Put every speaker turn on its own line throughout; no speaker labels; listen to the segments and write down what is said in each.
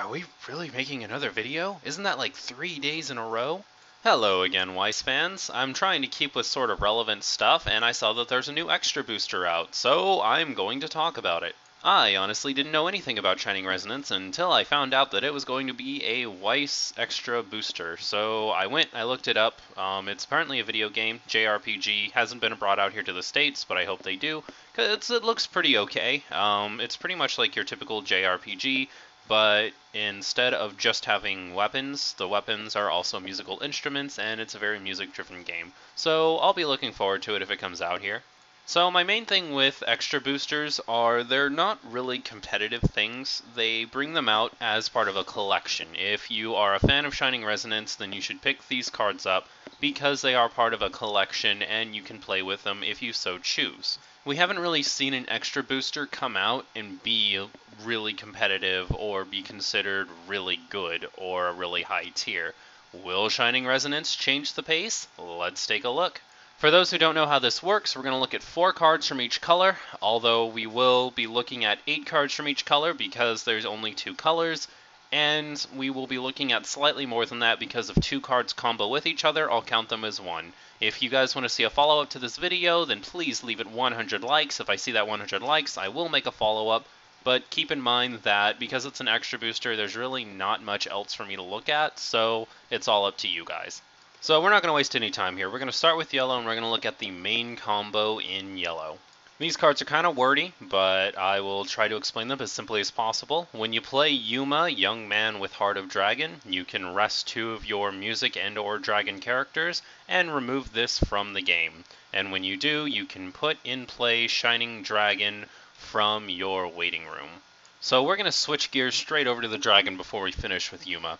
Are we really making another video? Isn't that like 3 days in a row? Hello again, Weiss fans. I'm trying to keep with sort of relevant stuff, and I saw that there's a new extra booster out, so I'm going to talk about it. I honestly didn't know anything about Shining Resonance until I found out that it was going to be a Weiss extra booster. So I looked it up. It's apparently a video game, JRPG. Hasn't been brought out here to the States, but I hope they do, because it looks pretty okay. It's pretty much like your typical JRPG, but instead of just having weapons, the weapons are also musical instruments, and it's a very music-driven game. So I'll be looking forward to it if it comes out here. So my main thing with extra boosters are they're not really competitive things. They bring them out as part of a collection. If you are a fan of Shining Resonance, then you should pick these cards up because they are part of a collection and you can play with them if you so choose. We haven't really seen an extra booster come out and be really competitive or be considered really good or a really high tier. Will Shining Resonance change the pace? Let's take a look. For those who don't know how this works, we're going to look at 4 cards from each color, although we will be looking at 8 cards from each color because there's only 2 colors, and we will be looking at slightly more than that because if 2 cards combo with each other, I'll count them as 1. If you guys want to see a follow-up to this video, then please leave it 100 likes. If I see that 100 likes, I will make a follow-up, but keep in mind that because it's an extra booster, there's really not much else for me to look at, so it's all up to you guys. So we're not going to waste any time here. We're going to start with yellow, and we're going to look at the main combo in yellow. These cards are kind of wordy, but I will try to explain them as simply as possible. When you play Yuma, Young Man with Heart of Dragon, you can rest 2 of your music and or dragon characters and remove this from the game. And when you do, you can put in play Shining Dragon from your waiting room. So we're going to switch gears straight over to the dragon before we finish with Yuma.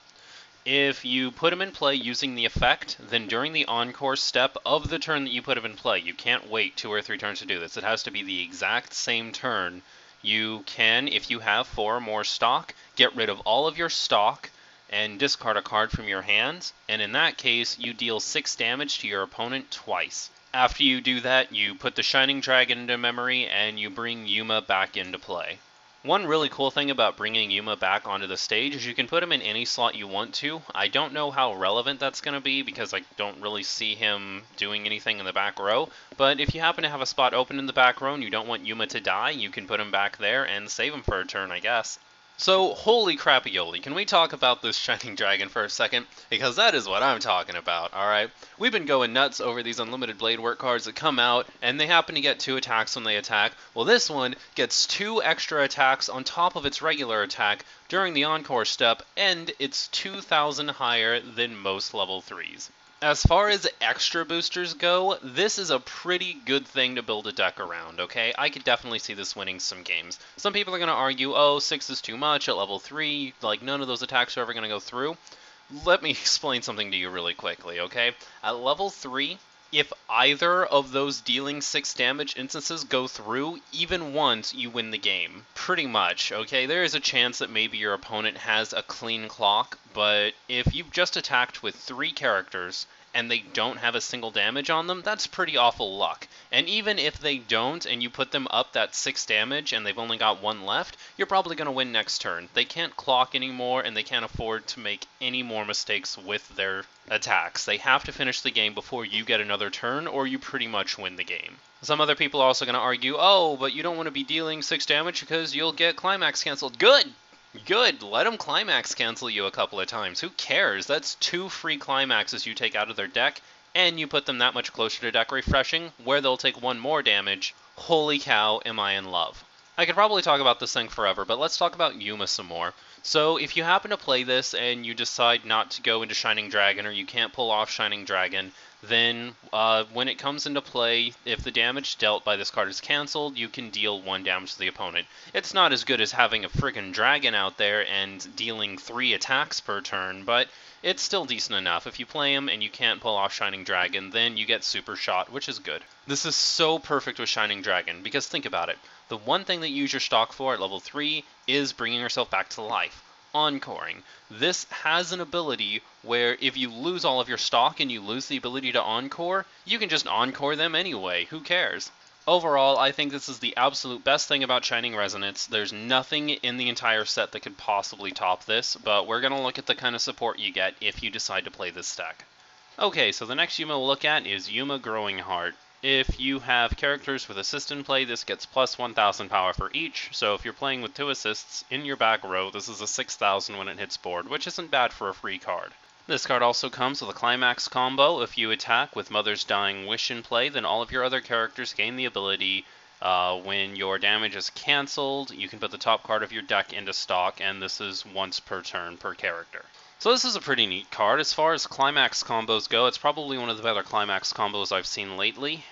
If you put him in play using the effect, then during the encore step of the turn that you put him in play, you can't wait 2 or 3 turns to do this. It has to be the exact same turn. You can, if you have 4 or more stock, get rid of all of your stock and discard a card from your hand, and in that case, you deal 6 damage to your opponent twice. After you do that, you put the Shining Dragon into memory, and you bring Yuma back into play. One really cool thing about bringing Yuma back onto the stage is you can put him in any slot you want to. I don't know how relevant that's going to be because I don't really see him doing anything in the back row, but if you happen to have a spot open in the back row and you don't want Yuma to die, you can put him back there and save him for a turn, I guess. So, holy crappy-oly, can we talk about this Shining Dragon for a second? Because that is what I'm talking about, alright? We've been going nuts over these Unlimited Blade Work cards that come out, and they happen to get 2 attacks when they attack. Well, this one gets 2 extra attacks on top of its regular attack during the Encore step, and it's 2,000 higher than most level 3s. As far as extra boosters go, this is a pretty good thing to build a deck around, okay? I could definitely see this winning some games. Some people are going to argue, oh, 6 is too much at level 3, like none of those attacks are ever going to go through. Let me explain something to you really quickly, okay? At level 3, if either of those dealing 6 damage instances go through, even once, you win the game. Pretty much, okay? There is a chance that maybe your opponent has a clean clock, but if you've just attacked with 3 characters and they don't have a single damage on them, that's pretty awful luck. And even if they don't, and you put them up that 6 damage and they've only got 1 left, you're probably going to win next turn. They can't clock anymore, and they can't afford to make any more mistakes with their attacks. They have to finish the game before you get another turn, or you pretty much win the game. Some other people are also going to argue, oh, but you don't want to be dealing 6 damage because you'll get climax canceled. Good! Good, let them climax cancel you a couple of times. Who cares? That's 2 free climaxes you take out of their deck, and you put them that much closer to deck refreshing, where they'll take 1 more damage. Holy cow, am I in love. I could probably talk about this thing forever, but let's talk about Yuma some more. So if you happen to play this and you decide not to go into Shining Dragon, or you can't pull off Shining Dragon, then when it comes into play, if the damage dealt by this card is cancelled, you can deal 1 damage to the opponent. It's not as good as having a friggin' dragon out there and dealing 3 attacks per turn, but it's still decent enough. If you play him and you can't pull off Shining Dragon, then you get Super Shot, which is good. This is so perfect with Shining Dragon, because think about it. The one thing that you use your stock for at level 3 is bringing yourself back to life. Encoring. This has an ability where if you lose all of your stock and you lose the ability to encore, you can just encore them anyway. Who cares? Overall, I think this is the absolute best thing about Shining Resonance. There's nothing in the entire set that could possibly top this, but we're going to look at the kind of support you get if you decide to play this deck. Okay, so the next Yuma we'll look at is Yuma Growing Heart. If you have characters with assist in play, this gets plus 1,000 power for each, so if you're playing with 2 assists in your back row, this is a 6,000 when it hits board, which isn't bad for a free card. This card also comes with a Climax combo. If you attack with Mother's Dying Wish in play, then all of your other characters gain the ability when your damage is cancelled, you can put the top card of your deck into stock, and this is once per turn per character. So this is a pretty neat card. As far as Climax combos go, it's probably one of the better Climax combos I've seen lately.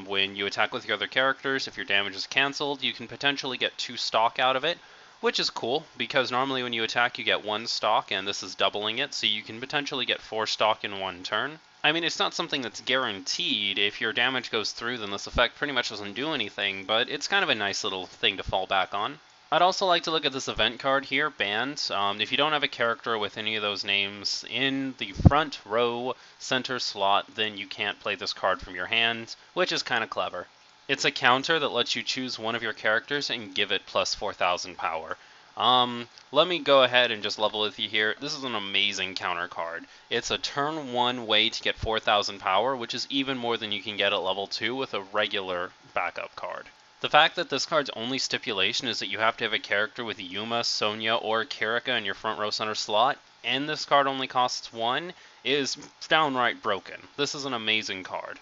When you attack with your other characters, if your damage is cancelled, you can potentially get 2 stock out of it, which is cool, because normally when you attack you get 1 stock, and this is doubling it, so you can potentially get 4 stock in 1 turn. I mean, it's not something that's guaranteed. If your damage goes through, then this effect pretty much doesn't do anything, but it's kind of a nice little thing to fall back on. I'd also like to look at this event card here, Banned. If you don't have a character with any of those names in the front row center slot, then you can't play this card from your hand, which is kind of clever. It's a counter that lets you choose one of your characters and give it plus 4,000 power. Let me go ahead and just level with you here. This is an amazing counter card. It's a turn 1 way to get 4,000 power, which is even more than you can get at level 2 with a regular backup card. The fact that this card's only stipulation is that you have to have a character with Yuma, Sonya, or Kilirika in your front row center slot, and this card only costs 1, is downright broken. This is an amazing card.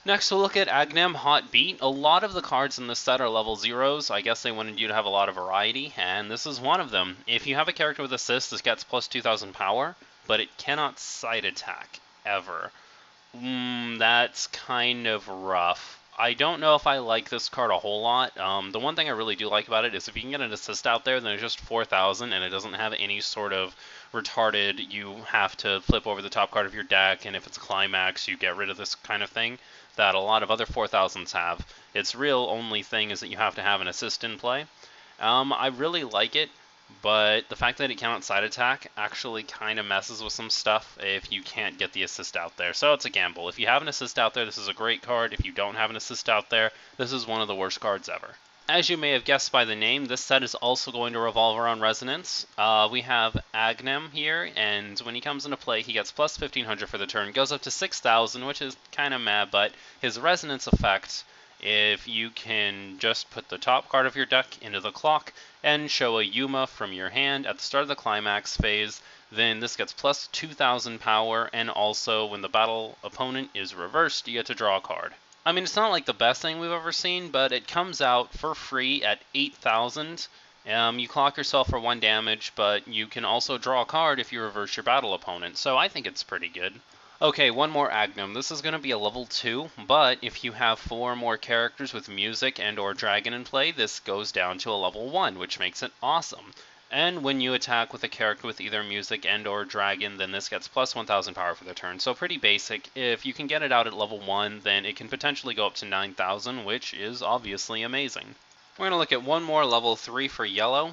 Next, we'll look at Agnem Hot Beat. A lot of the cards in this set are level 0s. I guess they wanted you to have a lot of variety, and this is one of them. If you have a character with assist, this gets plus 2,000 power, but it cannot side attack, ever. That's kind of rough. I don't know if I like this card a whole lot. The one thing I really do like about it is if you can get an assist out there, then it's just 4,000, and it doesn't have any sort of retarded, you have to flip over the top card of your deck, and if it's a climax, you get rid of this kind of thing that a lot of other 4,000s have. Its real only thing is that you have to have an assist in play. I really like it, but the fact that it cannot side attack actually kind of messes with some stuff if you can't get the assist out there. So it's a gamble. If you have an assist out there, this is a great card. If you don't have an assist out there, this is one of the worst cards ever. As you may have guessed by the name, this set is also going to revolve around Resonance. We have Agnem here, and when he comes into play, he gets plus 1,500 for the turn, goes up to 6,000, which is kind of mad, but his Resonance effect, if you can just put the top card of your deck into the clock and show a Yuma from your hand at the start of the climax phase, then this gets plus 2,000 power, and also when the battle opponent is reversed, you get to draw a card. I mean, it's not like the best thing we've ever seen, but it comes out for free at 8,000. You clock yourself for 1 damage, but you can also draw a card if you reverse your battle opponent, so I think it's pretty good. Okay, one more Agnem. This is going to be a level 2, but if you have 4 more characters with music and or dragon in play, this goes down to a level 1, which makes it awesome. And when you attack with a character with either music and or dragon, then this gets plus 1,000 power for the turn. So pretty basic. If you can get it out at level 1, then it can potentially go up to 9,000, which is obviously amazing. We're going to look at one more level 3 for yellow.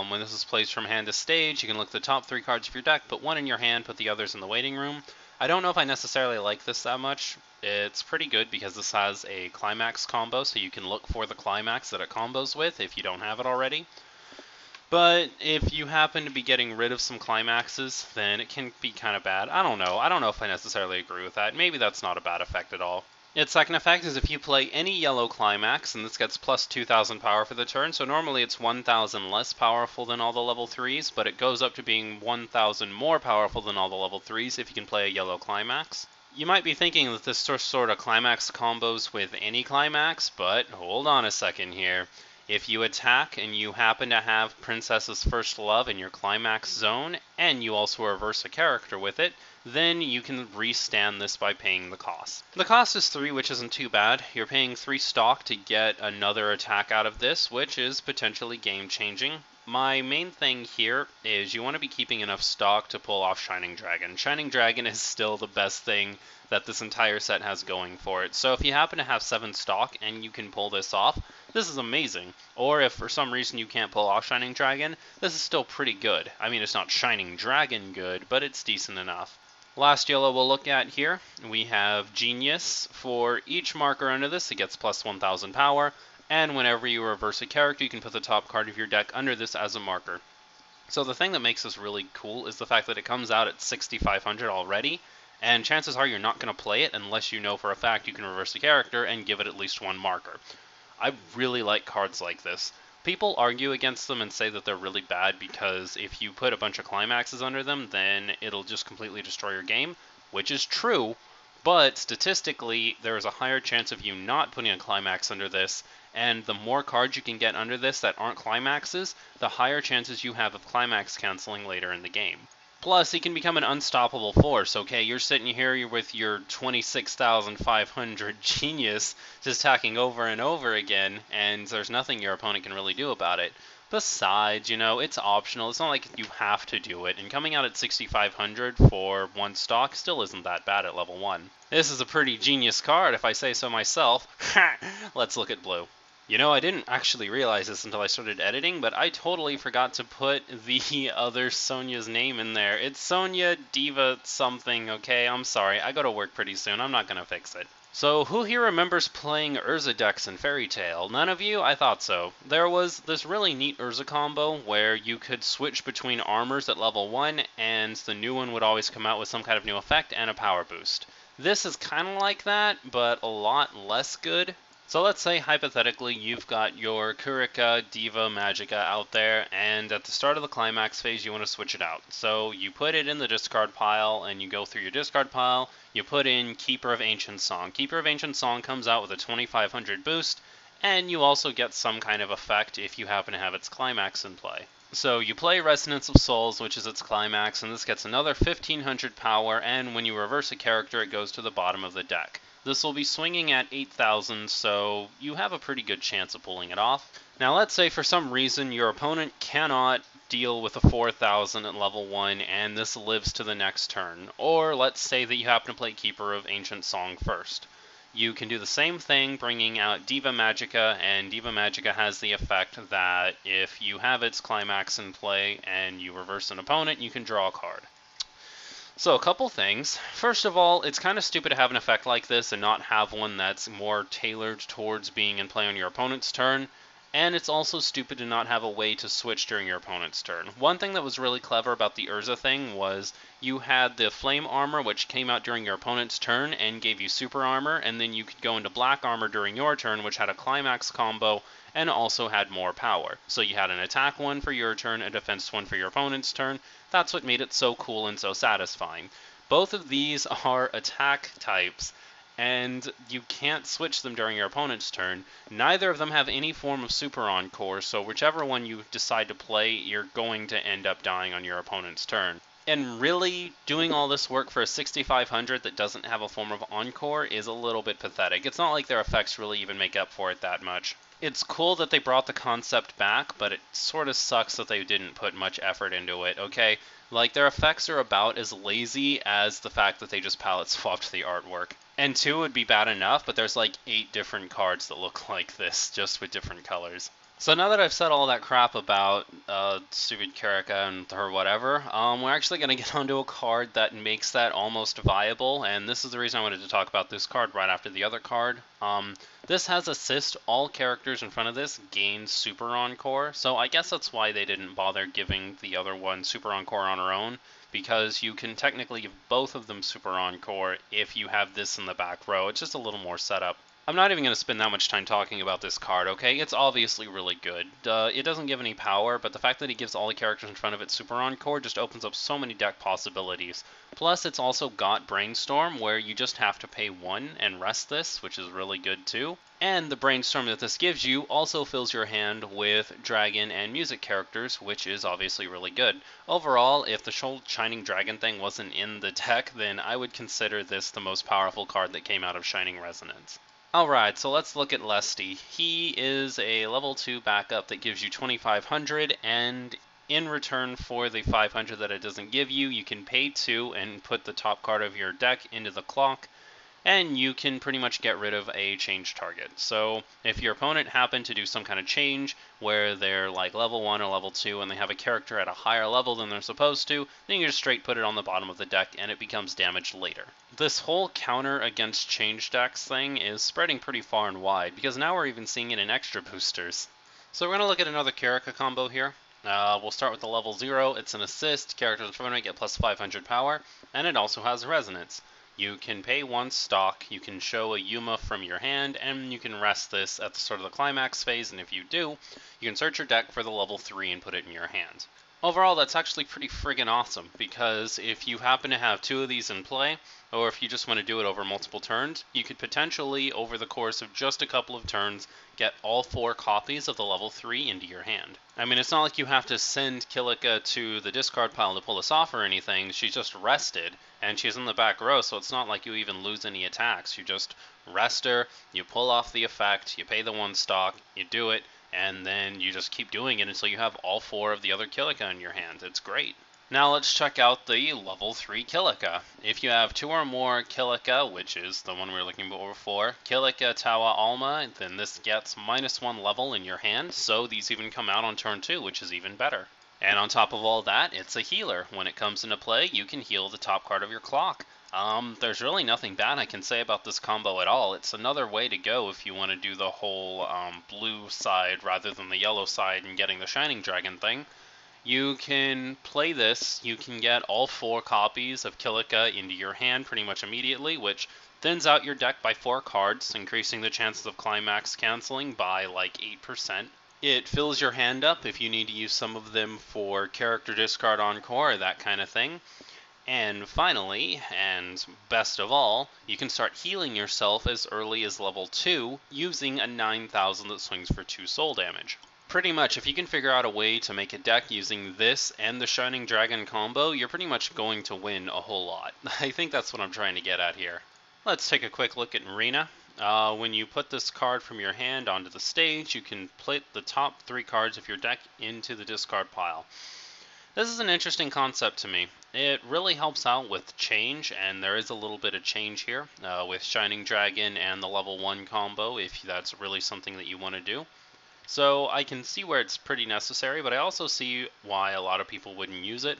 When this is placed from hand to stage, you can look at the top 3 cards of your deck, put 1 in your hand, put the others in the waiting room. I don't know if I necessarily like this that much. It's pretty good because this has a climax combo, so you can look for the climax that it combos with if you don't have it already. But if you happen to be getting rid of some climaxes, then it can be kind of bad. I don't know. I don't know if I necessarily agree with that. Maybe that's not a bad effect at all. Its second effect is if you play any yellow climax, and this gets plus 2,000 power for the turn, so normally it's 1,000 less powerful than all the level 3s, but it goes up to being 1,000 more powerful than all the level 3s if you can play a yellow climax. You might be thinking that this sort of climax combos with any climax, but hold on a second here. If you attack and you happen to have Princess's First Love in your climax zone, and you also reverse a character with it, then you can restand this by paying the cost. The cost is 3, which isn't too bad. You're paying 3 stock to get another attack out of this, which is potentially game-changing. My main thing here is you want to be keeping enough stock to pull off Shining Dragon. Shining Dragon is still the best thing that this entire set has going for it. So if you happen to have 7 stock and you can pull this off, this is amazing. Or if for some reason you can't pull off Shining Dragon, this is still pretty good. I mean, it's not Shining Dragon good, but it's decent enough. Last yellow we'll look at here, we have Genius. For each marker under this, it gets plus 1000 power, and whenever you reverse a character, you can put the top card of your deck under this as a marker. So the thing that makes this really cool is the fact that it comes out at 6500 already, and chances are you're not going to play it unless you know for a fact you can reverse the character and give it at least one marker. I really like cards like this. People argue against them and say that they're really bad because if you put a bunch of climaxes under them, then it'll just completely destroy your game, which is true, but statistically, there is a higher chance of you not putting a climax under this, and the more cards you can get under this that aren't climaxes, the higher chances you have of climax canceling later in the game. Plus, he can become an unstoppable force, okay? You're sitting here with your 26,500 genius just attacking over and over again, and there's nothing your opponent can really do about it. Besides, it's optional. It's not like you have to do it, and coming out at 6,500 for one stock still isn't that bad at level 1. This is a pretty genius card, if I say so myself. Let's look at blue. I didn't actually realize this until I started editing, but I totally forgot to put the other Sonia's name in there. It's Sonia Diva something, okay? I'm sorry. I go to work pretty soon. I'm not going to fix it. So, who here remembers playing Urza decks in Fairy Tail? None of you? I thought so. There was this really neat Urza combo where you could switch between armors at level 1, and the new one would always come out with some kind of new effect and a power boost. This is kind of like that, but a lot less good. So let's say, hypothetically, you've got your Kilirika Diva Magica out there, and at the start of the climax phase, you want to switch it out. So you put it in the discard pile, and you go through your discard pile, you put in Keeper of Ancient Song. Keeper of Ancient Song comes out with a 2500 boost, and you also get some kind of effect if you happen to have its climax in play. So you play Resonance of Souls, which is its climax, and this gets another 1500 power, and when you reverse a character, it goes to the bottom of the deck. This will be swinging at 8,000, so you have a pretty good chance of pulling it off. Now let's say for some reason your opponent cannot deal with a 4,000 at level 1 and this lives to the next turn. Or let's say that you happen to play Keeper of Ancient Song first. You can do the same thing, bringing out Diva Magica, and Diva Magica has the effect that if you have its climax in play and you reverse an opponent, you can draw a card. So, a couple things. First of all, it's kind of stupid to have an effect like this and not have one that's more tailored towards being in play on your opponent's turn. And it's also stupid to not have a way to switch during your opponent's turn. One thing that was really clever about the Urza thing was you had the Flame Armor, which came out during your opponent's turn and gave you Super Armor, and then you could go into Black Armor during your turn, which had a Climax combo and also had more power. So you had an attack one for your turn, a defense one for your opponent's turn. That's what made it so cool and so satisfying. Both of these are attack types, and you can't switch them during your opponent's turn. Neither of them have any form of Super Encore, so whichever one you decide to play, you're going to end up dying on your opponent's turn. And really, doing all this work for a 6500 that doesn't have a form of Encore is a little bit pathetic. It's not like their effects really even make up for it that much. It's cool that they brought the concept back, but it sort of sucks that they didn't put much effort into it, okay? Like, their effects are about as lazy as the fact that they just palette swapped the artwork. And 2 would be bad enough, but there's like 8 different cards that look like this, just with different colors. So now that I've said all that crap about stupid Kilirika and her whatever, we're actually going to get onto a card that makes that almost viable, and this is the reason I wanted to talk about this card right after the other card. This has assist. All characters in front of this gain Super Encore, so I guess that's why they didn't bother giving the other one Super Encore on her own, because you can technically give both of them Super Encore if you have this in the back row. It's just a little more setup. I'm not even going to spend that much time talking about this card, okay? It's obviously really good. It doesn't give any power, but the fact that it gives all the characters in front of it Super Encore just opens up so many deck possibilities. Plus, it's also got Brainstorm, where you just have to pay 1 and rest this, which is really good too. And the Brainstorm that this gives you also fills your hand with Dragon and Music characters, which is obviously really good. Overall, if the Shining Dragon thing wasn't in the deck, then I would consider this the most powerful card that came out of Shining Resonance. Alright, so let's look at Lusty. He is a level 2 backup that gives you 2500, and in return for the 500 that it doesn't give you, you can pay 2 and put the top card of your deck into the clock. and you can pretty much get rid of a change target. So if your opponent happened to do some kind of change where they're like level 1 or level 2 and they have a character at a higher level than they're supposed to, then you just straight put it on the bottom of the deck and it becomes damaged later. This whole counter against change decks thing is spreading pretty far and wide, because now we're even seeing it in extra boosters. So we're going to look at another Kilirika combo here. We'll start with the level 0. It's an assist, characters in front of it get plus 500 power, and it also has resonance. You can pay 1 stock, you can show a Yuma from your hand, and you can rest this at the start of the climax phase, and if you do, you can search your deck for the level 3 and put it in your hand. Overall, that's actually pretty friggin' awesome, because if you happen to have 2 of these in play, or if you just want to do it over multiple turns, you could potentially, over the course of just a couple of turns, get all 4 copies of the level 3 into your hand. I mean, it's not like you have to send Kilirika to the discard pile to pull this off or anything. She's just rested, and she's in the back row, so it's not like you even lose any attacks. You just rest her, you pull off the effect, you pay the 1 stock, you do it, and then you just keep doing it until you have all 4 of the other Kilirika in your hand. It's great. Now let's check out the level 3 Kilirika. If you have 2 or more Kilirika, which is the one we were looking for, Kilirika Tawa Alma, then this gets -1 level in your hand, so these even come out on turn 2, which is even better. And on top of all that, it's a healer. When it comes into play, you can heal the top card of your clock. There's really nothing bad I can say about this combo at all. It's another way to go if you want to do the whole blue side rather than the yellow side and getting the Shining Dragon thing. You can play this, you can get all 4 copies of Kilirika into your hand pretty much immediately, which thins out your deck by 4 cards, increasing the chances of climax canceling by like 8%. It fills your hand up if you need to use some of them for character discard encore, that kind of thing. And finally, and best of all, you can start healing yourself as early as level 2 using a 9000 that swings for 2 soul damage. Pretty much, if you can figure out a way to make a deck using this and the Shining Dragon combo, you're pretty much going to win a whole lot. I think that's what I'm trying to get at here. Let's take a quick look at Arena. When you put this card from your hand onto the stage, you can put the top 3 cards of your deck into the discard pile. This is an interesting concept to me. It really helps out with change, and there is a little bit of change here with Shining Dragon and the level 1 combo, if that's really something that you want to do. So I can see where it's pretty necessary, but I also see why a lot of people wouldn't use it.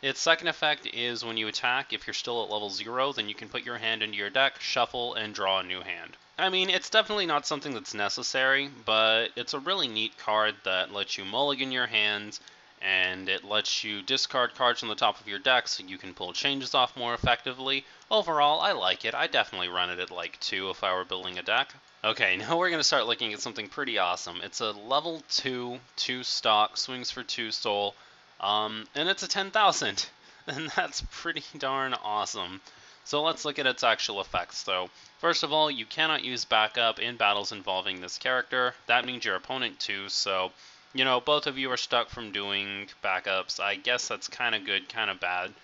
Its second effect is when you attack, if you're still at level 0, then you can put your hand into your deck, shuffle, and draw a new hand. I mean, it's definitely not something that's necessary, but it's a really neat card that lets you mulligan your hands, and it lets you discard cards from the top of your deck so you can pull changes off more effectively. Overall, I like it. I definitely run it at like 2 if I were building a deck. Okay, now we're going to start looking at something pretty awesome. It's a level 2, 2 stock, swings for 2 soul, and it's a 10,000, and that's pretty darn awesome. So let's look at its actual effects, though. First of all, you cannot use backup in battles involving this character. That means your opponent too, so, you know, both of you are stuck from doing backups. I guess that's kind of good, kind of bad.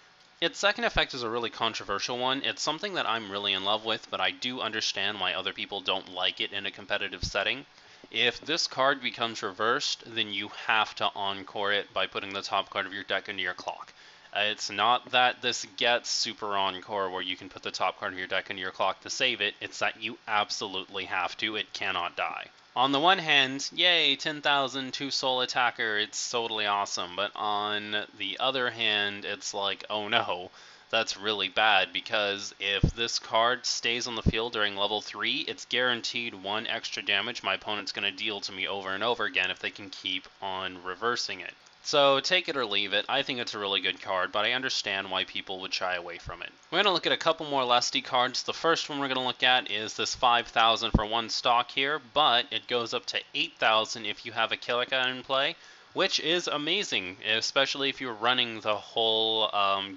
Its second effect is a really controversial one. It's something that I'm really in love with, but I do understand why other people don't like it in a competitive setting. If this card becomes reversed, then you have to encore it by putting the top card of your deck into your clock. It's not that this gets super encore where you can put the top card of your deck into your clock to save it, it's that you absolutely have to. It cannot die. On the one hand, yay, 10,000, 2 soul attacker, it's totally awesome, but on the other hand, it's like, oh no, that's really bad, because if this card stays on the field during level 3, it's guaranteed 1 extra damage my opponent's going to deal to me over and over again if they can keep on reversing it. So take it or leave it. I think it's a really good card, but I understand why people would shy away from it. We're going to look at a couple more Lusty cards. The first one we're going to look at is this 5,000 for 1 stock here, but it goes up to 8,000 if you have a Kilirika in play, which is amazing, especially if you're running the whole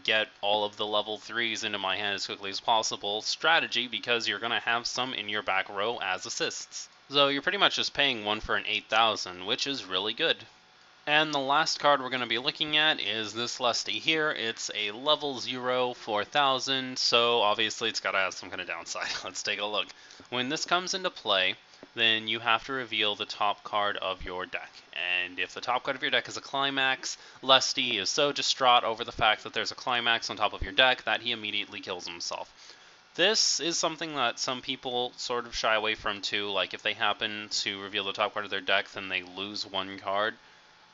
get all of the level 3s into my hand as quickly as possible strategy, because you're going to have some in your back row as assists. So you're pretty much just paying 1 for an 8,000, which is really good. And the last card we're going to be looking at is this Lusty here. It's a level 0 4000, so obviously it's got to have some kind of downside. Let's take a look. When this comes into play, then you have to reveal the top card of your deck. And if the top card of your deck is a climax, Lusty is so distraught over the fact that there's a climax on top of your deck that he immediately kills himself. This is something that some people sort of shy away from too, like if they happen to reveal the top card of their deck, then they lose one card.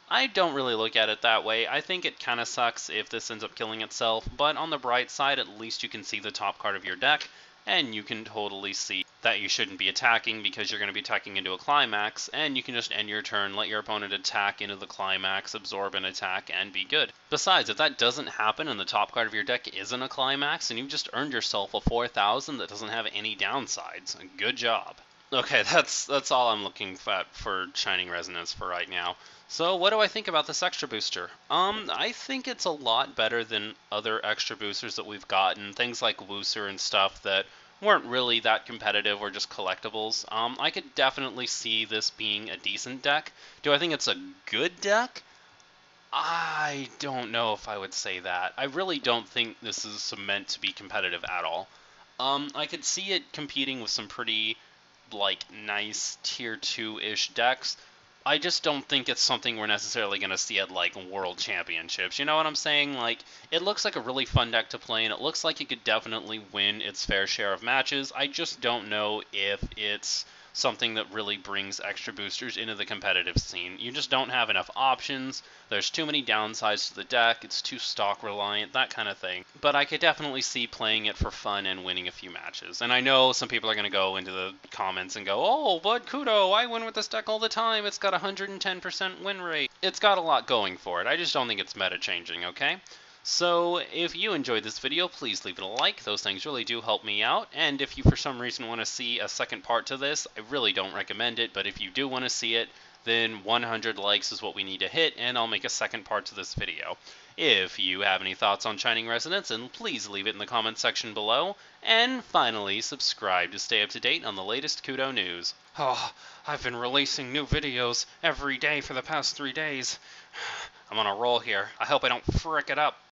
I don't really look at it that way. I think it kind of sucks if this ends up killing itself, but on the bright side, at least you can see the top card of your deck, and you can totally see that you shouldn't be attacking because you're going to be attacking into a climax, and you can just end your turn, let your opponent attack into the climax, absorb an attack, and be good. Besides, if that doesn't happen and the top card of your deck isn't a climax, and you've just earned yourself a 4,000 that doesn't have any downsides, good job. Okay, that's all I'm looking at for Shining Resonance for right now. So what do I think about this extra booster? I think it's a lot better than other extra boosters that we've gotten, things like Looser and stuff that weren't really that competitive or just collectibles. I could definitely see this being a decent deck. Do I think it's a good deck? I don't know if I would say that. I really don't think this is meant to be competitive at all. I could see it competing with some pretty like nice tier 2-ish decks. I just don't think it's something we're necessarily going to see at like World Championships. You know what I'm saying? Like, it looks like a really fun deck to play, and it looks like it could definitely win its fair share of matches. I just don't know if it's something that really brings extra boosters into the competitive scene. You just don't have enough options. There's too many downsides to the deck. It's too stock reliant, that kind of thing. But I could definitely see playing it for fun and winning a few matches. And I know some people are going to go into the comments and go, "Oh, but Kudo, I win with this deck all the time. It's got a 110% win rate." It's got a lot going for it. I just don't think it's meta changing, okay? So, if you enjoyed this video, please leave it a like. Those things really do help me out. And if you for some reason want to see a second part to this, I really don't recommend it. But if you do want to see it, then 100 likes is what we need to hit, and I'll make a second part to this video. If you have any thoughts on Shining Resonance, then please leave it in the comments section below. And finally, subscribe to stay up to date on the latest Kudo news. Oh, I've been releasing new videos every day for the past 3 days. I'm on a roll here. I hope I don't frick it up.